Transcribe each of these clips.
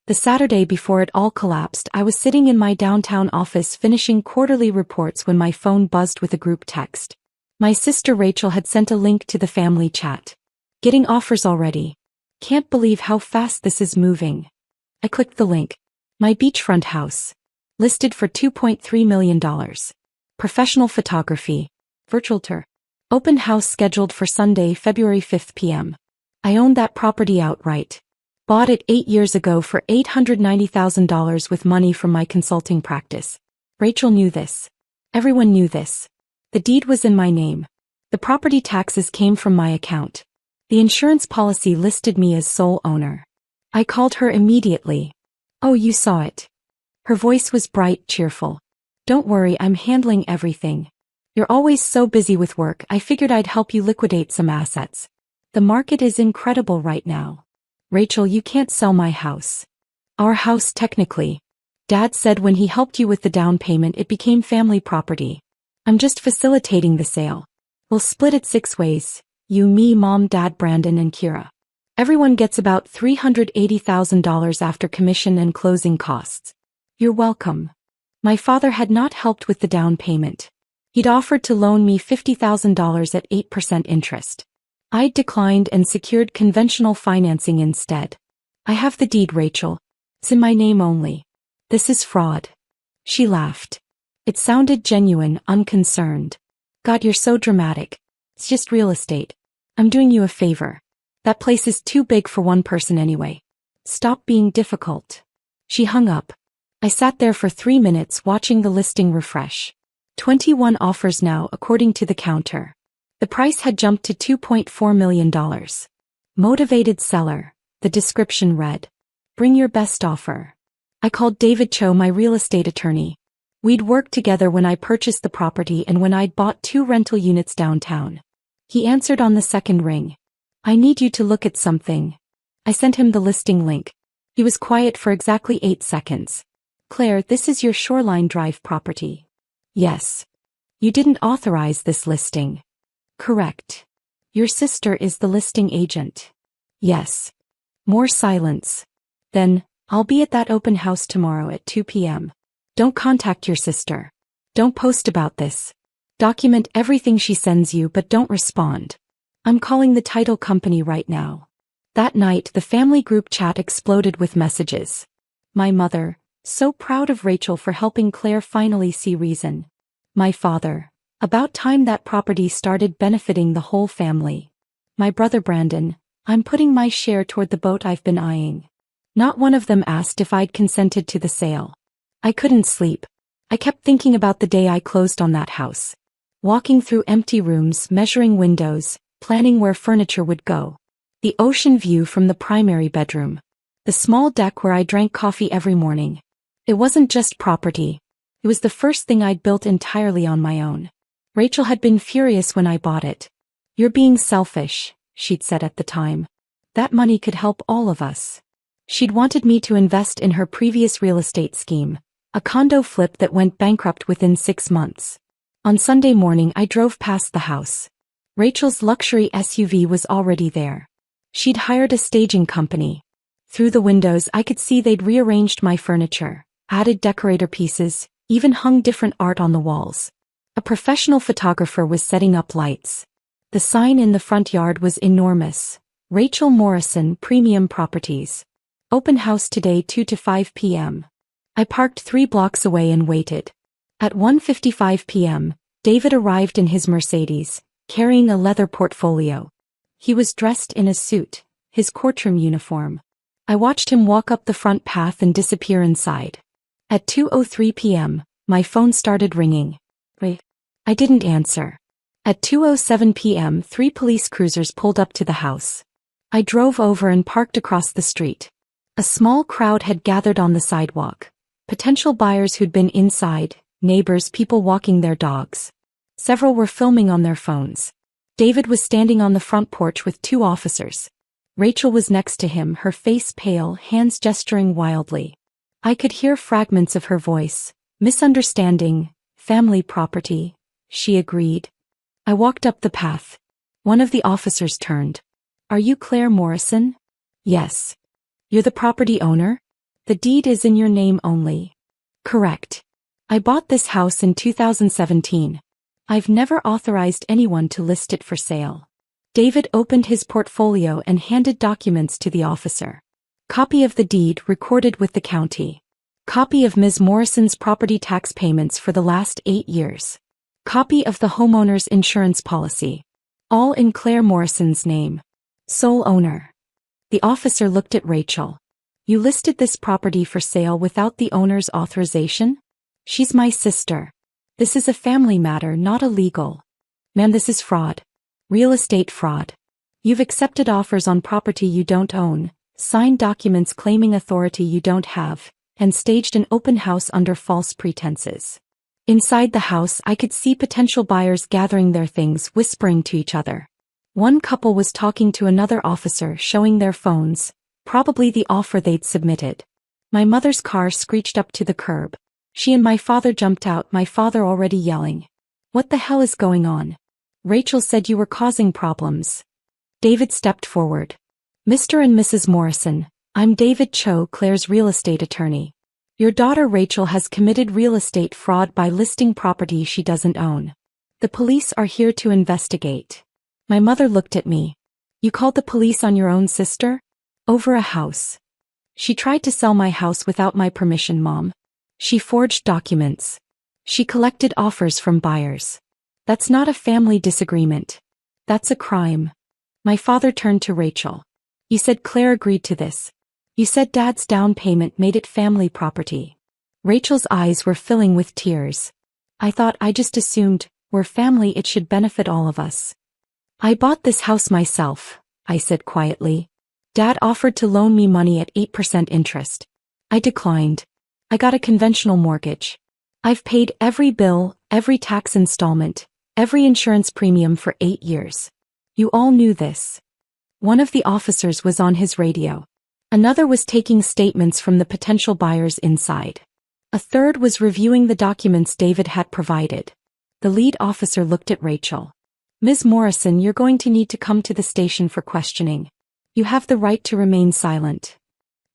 The Saturday before it all collapsed, I was sitting in my downtown office finishing quarterly reports when my phone buzzed with a group text. My sister Rachel had sent a link to the family chat. Getting offers already. Can't believe how fast this is moving. I clicked the link. My beachfront house. Listed for $2.3 million. Professional photography. Virtual tour. Open house scheduled for Sunday, February 5 p.m. I owned that property outright. Bought it 8 years ago for $890,000 with money from my consulting practice. Rachel knew this. Everyone knew this. The deed was in my name. The property taxes came from my account. The insurance policy listed me as sole owner. I called her immediately. "Oh, you saw it." Her voice was bright, cheerful. "Don't worry, I'm handling everything. You're always so busy with work, I figured I'd help you liquidate some assets. The market is incredible right now. Rachel, you can't sell my house." "Our house technically. Dad said when he helped you with the down payment it became family property. I'm just facilitating the sale. We'll split it 6 ways. You, me, Mom, Dad, Brandon, and Kira. Everyone gets about $380,000 after commission and closing costs." "You're welcome." My father had not helped with the down payment. He'd offered to loan me $50,000 at 8% interest. I declined and secured conventional financing instead. "I have the deed, Rachel. It's in my name only. This is fraud." She laughed. It sounded genuine, unconcerned. "God, you're so dramatic. It's just real estate. I'm doing you a favor. That place is too big for one person anyway. Stop being difficult." She hung up. I sat there for 3 minutes watching the listing refresh. 21 offers now according to the counter. The price had jumped to $2.4 million. Motivated seller, the description read. Bring your best offer. I called David Cho, my real estate attorney. We'd worked together when I purchased the property and when I'd bought 2 rental units downtown. He answered on the second ring. "I need you to look at something." I sent him the listing link. He was quiet for exactly 8 seconds. "Claire, this is your Shoreline Drive property." "Yes." "You didn't authorize this listing." "Correct." "Your sister is the listing agent." "Yes." More silence. Then, "I'll be at that open house tomorrow at 2 p.m. Don't contact your sister. Don't post about this. Document everything she sends you but don't respond. I'm calling the title company right now." That night the family group chat exploded with messages. My mother, so proud of Rachel for helping Claire finally see reason. My father, about time that property started benefiting the whole family. My brother Brandon, I'm putting my share toward the boat I've been eyeing. Not one of them asked if I'd consented to the sale. I couldn't sleep. I kept thinking about the day I closed on that house. Walking through empty rooms, measuring windows, planning where furniture would go. The ocean view from the primary bedroom. The small deck where I drank coffee every morning. It wasn't just property. It was the first thing I'd built entirely on my own. Rachel had been furious when I bought it. "You're being selfish," she'd said at the time. "That money could help all of us." She'd wanted me to invest in her previous real estate scheme, a condo flip that went bankrupt within 6 months. On Sunday morning I drove past the house. Rachel's luxury SUV was already there. She'd hired a staging company. Through the windows I could see they'd rearranged my furniture, added decorator pieces, even hung different art on the walls. A professional photographer was setting up lights. The sign in the front yard was enormous. Rachel Morrison, Premium Properties. Open house today 2 to 5 p.m. I parked 3 blocks away and waited. At 1:55 p.m., David arrived in his Mercedes, carrying a leather portfolio. He was dressed in a suit, his courtroom uniform. I watched him walk up the front path and disappear inside. At 2:03 p.m., my phone started ringing. I didn't answer. At 2:07 p.m., 3 police cruisers pulled up to the house. I drove over and parked across the street. A small crowd had gathered on the sidewalk. Potential buyers who'd been inside, neighbors, people walking their dogs. Several were filming on their phones. David was standing on the front porch with 2 officers. Rachel was next to him, her face pale, hands gesturing wildly. I could hear fragments of her voice. "Misunderstanding, family property," she agreed. I walked up the path. One of the officers turned. "Are you Claire Morrison?" "Yes." "You're the property owner?" The deed is in your name only. Correct. I bought this house in 2017. I've never authorized anyone to list it for sale. David opened his portfolio and handed documents to the officer. Copy of the deed recorded with the county. Copy of Ms. Morrison's property tax payments for the last 8 years. Copy of the homeowner's insurance policy. All in Claire Morrison's name. Sole owner. The officer looked at Rachel. You listed this property for sale without the owner's authorization? She's my sister. This is a family matter, not illegal. Ma'am, this is fraud. Real estate fraud. You've accepted offers on property you don't own, signed documents claiming authority you don't have, and staged an open house under false pretenses. Inside the house, I could see potential buyers gathering their things, whispering to each other. One couple was talking to another officer, showing their phones, probably the offer they'd submitted. My mother's car screeched up to the curb. She and my father jumped out, my father already yelling. What the hell is going on? Rachel said you were causing problems. David stepped forward. Mr. and Mrs. Morrison, I'm David Cho, Claire's real estate attorney. Your daughter Rachel has committed real estate fraud by listing property she doesn't own. The police are here to investigate. My mother looked at me. You called the police on your own sister? Over a house. She tried to sell my house without my permission, Mom. She forged documents. She collected offers from buyers. That's not a family disagreement. That's a crime. My father turned to Rachel. You said Claire agreed to this. You said Dad's down payment made it family property. Rachel's eyes were filling with tears. I just assumed, we're family, it should benefit all of us. I bought this house myself, I said quietly. Dad offered to loan me money at 8% interest. I declined. I got a conventional mortgage. I've paid every bill, every tax installment, every insurance premium for 8 years. You all knew this. One of the officers was on his radio. Another was taking statements from the potential buyers inside. A third was reviewing the documents David had provided. The lead officer looked at Rachel. Ms. Morrison, you're going to need to come to the station for questioning. You have the right to remain silent.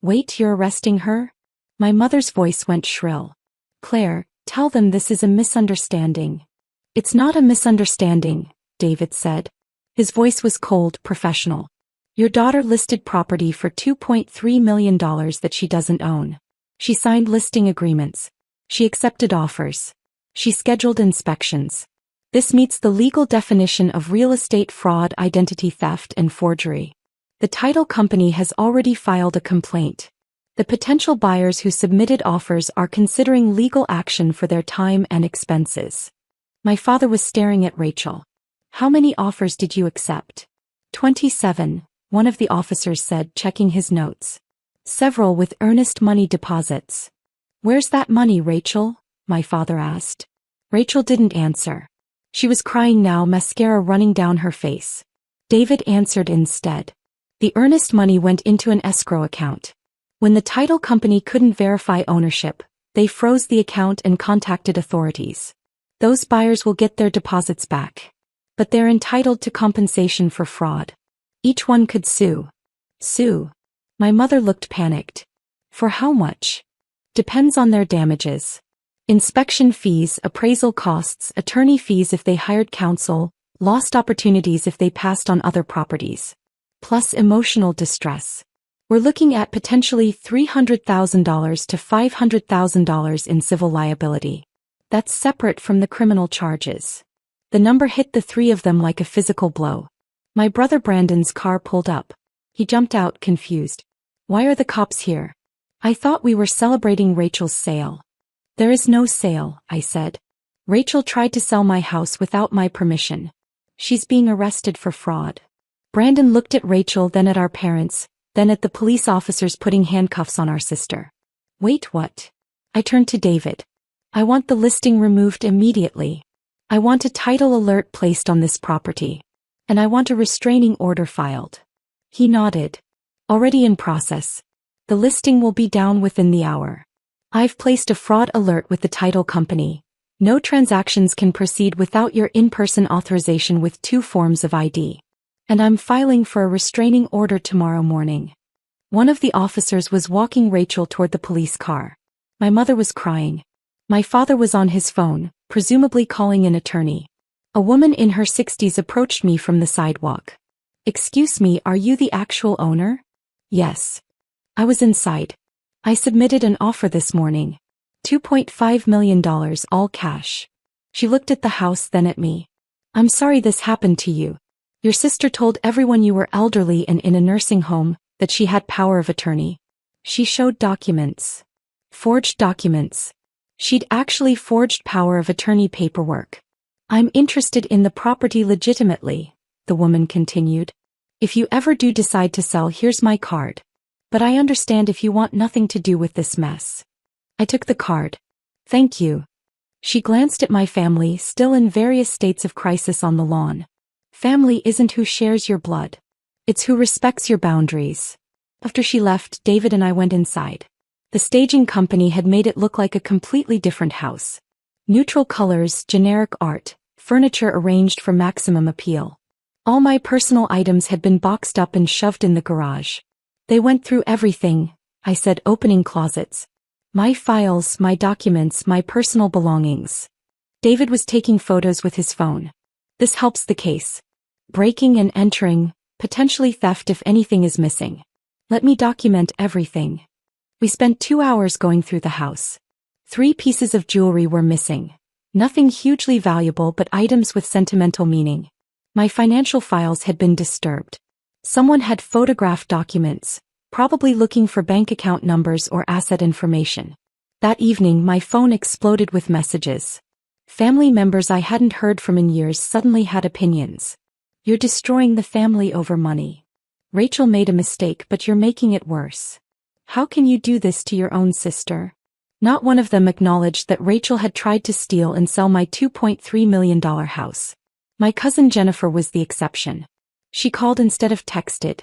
Wait, you're arresting her? My mother's voice went shrill. Claire, tell them this is a misunderstanding. It's not a misunderstanding, David said. His voice was cold, professional. Your daughter listed property for $2.3 million that she doesn't own. She signed listing agreements. She accepted offers. She scheduled inspections. This meets the legal definition of real estate fraud, identity theft, and forgery. The title company has already filed a complaint. The potential buyers who submitted offers are considering legal action for their time and expenses. My father was staring at Rachel. How many offers did you accept? 27, one of the officers said, checking his notes. Several with earnest money deposits. Where's that money, Rachel? My father asked. Rachel didn't answer. She was crying now, mascara running down her face. David answered instead. The earnest money went into an escrow account. When the title company couldn't verify ownership, they froze the account and contacted authorities. Those buyers will get their deposits back. But they're entitled to compensation for fraud. Each one could sue. Sue? My mother looked panicked. For how much? Depends on their damages. Inspection fees, appraisal costs, attorney fees if they hired counsel, lost opportunities if they passed on other properties. Plus emotional distress. We're looking at potentially $300,000 to $500,000 in civil liability. That's separate from the criminal charges. The number hit the three of them like a physical blow. My brother Brandon's car pulled up. He jumped out, confused. Why are the cops here? I thought we were celebrating Rachel's sale. There is no sale, I said. Rachel tried to sell my house without my permission. She's being arrested for fraud. Brandon looked at Rachel, then at our parents, then at the police officers putting handcuffs on our sister. Wait, what? I turned to David. I want the listing removed immediately. I want a title alert placed on this property. And I want a restraining order filed. He nodded. Already in process. The listing will be down within the hour. I've placed a fraud alert with the title company. No transactions can proceed without your in-person authorization with 2 forms of ID. And I'm filing for a restraining order tomorrow morning. One of the officers was walking Rachel toward the police car. My mother was crying. My father was on his phone, presumably calling an attorney. A woman in her 60s approached me from the sidewalk. "Excuse me, are you the actual owner?" "Yes." I was inside. "I submitted an offer this morning. $2.5 million, all cash." She looked at the house, then at me. "I'm sorry this happened to you. Your sister told everyone you were elderly and in a nursing home, that she had power of attorney." She showed documents. Forged documents. She'd actually forged power of attorney paperwork. "I'm interested in the property legitimately," the woman continued. "If you ever do decide to sell, here's my card. But I understand if you want nothing to do with this mess." I took the card. "Thank you." She glanced at my family, still in various states of crisis on the lawn. Family isn't who shares your blood. It's who respects your boundaries. After she left, David and I went inside. The staging company had made it look like a completely different house. Neutral colors, generic art, furniture arranged for maximum appeal. All my personal items had been boxed up and shoved in the garage. "They went through everything," I said, opening closets. "My files, my documents, my personal belongings." David was taking photos with his phone. "This helps the case. Breaking and entering, potentially theft if anything is missing. Let me document everything." We spent 2 hours going through the house. 3 pieces of jewelry were missing. Nothing hugely valuable, but items with sentimental meaning. My financial files had been disturbed. Someone had photographed documents, probably looking for bank account numbers or asset information. That evening, my phone exploded with messages. Family members I hadn't heard from in years suddenly had opinions. "You're destroying the family over money. Rachel made a mistake, but you're making it worse. How can you do this to your own sister?" Not one of them acknowledged that Rachel had tried to steal and sell my $2.3 million house. My cousin Jennifer was the exception. She called instead of texted.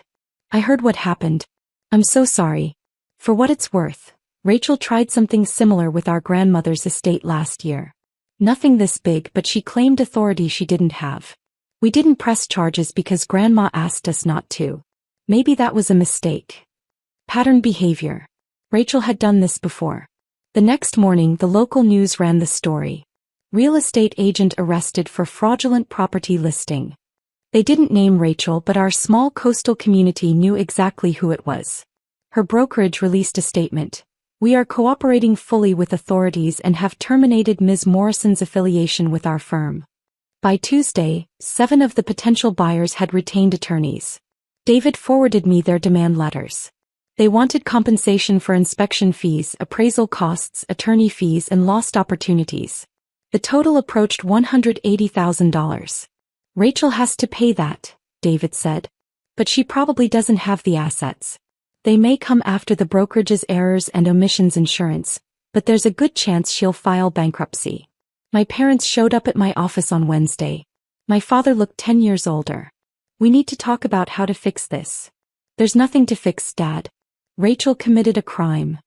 "I heard what happened. I'm so sorry." For what it's worth, Rachel tried something similar with our grandmother's estate last year. Nothing this big, but she claimed authority she didn't have. We didn't press charges because Grandma asked us not to. Maybe that was a mistake. Pattern behavior. Rachel had done this before. The next morning, the local news ran the story. Real estate agent arrested for fraudulent property listing. They didn't name Rachel, but our small coastal community knew exactly who it was. Her brokerage released a statement. "We are cooperating fully with authorities and have terminated Ms. Morrison's affiliation with our firm." By Tuesday, 7 of the potential buyers had retained attorneys. David forwarded me their demand letters. They wanted compensation for inspection fees, appraisal costs, attorney fees, and lost opportunities. The total approached $180,000. "Rachel has to pay that," David said. "But she probably doesn't have the assets. They may come after the brokerage's errors and omissions insurance, but there's a good chance she'll file bankruptcy." My parents showed up at my office on Wednesday. My father looked 10 years older. "We need to talk about how to fix this." "There's nothing to fix, Dad. Rachel committed a crime.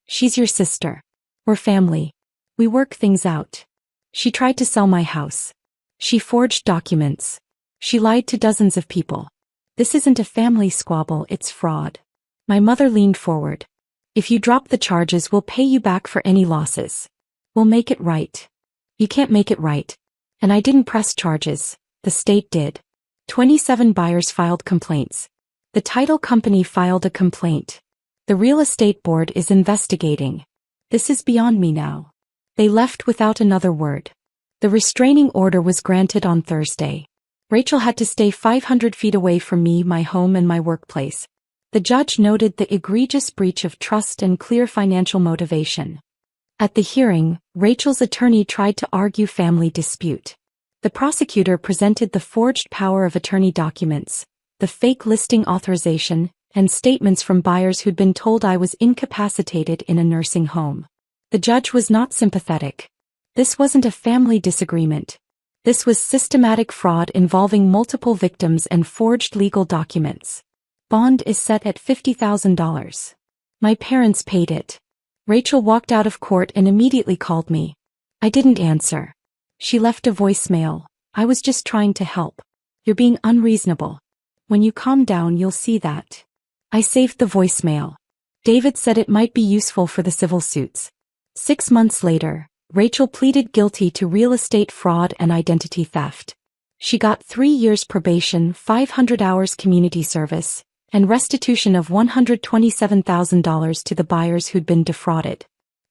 She's your sister. We're family. We work things out. She tried to sell my house. She forged documents. She lied to dozens of people. This isn't a family squabble, it's fraud." My mother leaned forward. "If you drop the charges, we'll pay you back for any losses. We'll make it right." "You can't make it right." And I didn't press charges. The state did. 27 buyers filed complaints. The title company filed a complaint. The real estate board is investigating. This is beyond me now. They left without another word. The restraining order was granted on Thursday. Rachel had to stay 500 feet away from me, my home, and my workplace. The judge noted the egregious breach of trust and clear financial motivation. At the hearing, Rachel's attorney tried to argue family dispute. The prosecutor presented the forged power of attorney documents, the fake listing authorization, and statements from buyers who'd been told I was incapacitated in a nursing home. The judge was not sympathetic. This wasn't a family disagreement. This was systematic fraud involving multiple victims and forged legal documents. Bond is set at $50,000. My parents paid it. Rachel walked out of court and immediately called me. I didn't answer. She left a voicemail. "I was just trying to help. You're being unreasonable. When you calm down, you'll see that." I saved the voicemail. David said it might be useful for the civil suits. 6 months later, Rachel pleaded guilty to real estate fraud and identity theft. She got 3 years probation, 500 hours community service, and restitution of $127,000 to the buyers who'd been defrauded.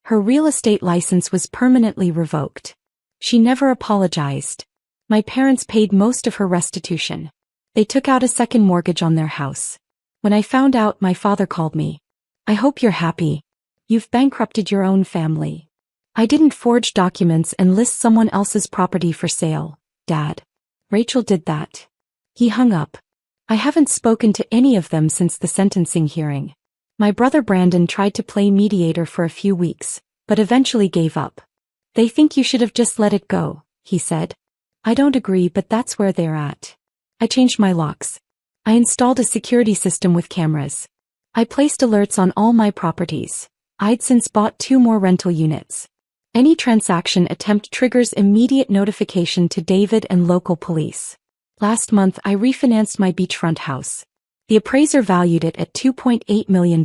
Her real estate license was permanently revoked. She never apologized. My parents paid most of her restitution. They took out a second mortgage on their house. When I found out, my father called me. "I hope you're happy. You've bankrupted your own family." "I didn't forge documents and list someone else's property for sale, Dad. Rachel did that." He hung up. I haven't spoken to any of them since the sentencing hearing. My brother Brandon tried to play mediator for a few weeks, but eventually gave up. "They think you should have just let it go," he said. "I don't agree, but that's where they're at." I changed my locks. I installed a security system with cameras. I placed alerts on all my properties. I'd since bought 2 more rental units. Any transaction attempt triggers immediate notification to David and local police. Last month I refinanced my beachfront house. The appraiser valued it at $2.8 million.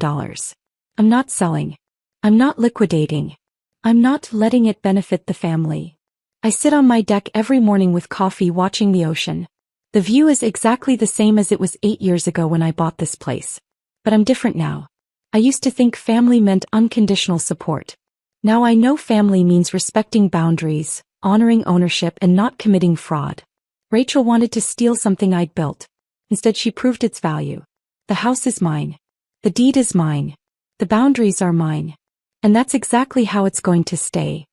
I'm not selling. I'm not liquidating. I'm not letting it benefit the family. I sit on my deck every morning with coffee watching the ocean. The view is exactly the same as it was 8 years ago when I bought this place. But I'm different now. I used to think family meant unconditional support. Now I know family means respecting boundaries, honoring ownership, and not committing fraud. Rachel wanted to steal something I'd built. Instead, she proved its value. The house is mine. The deed is mine. The boundaries are mine. And that's exactly how it's going to stay.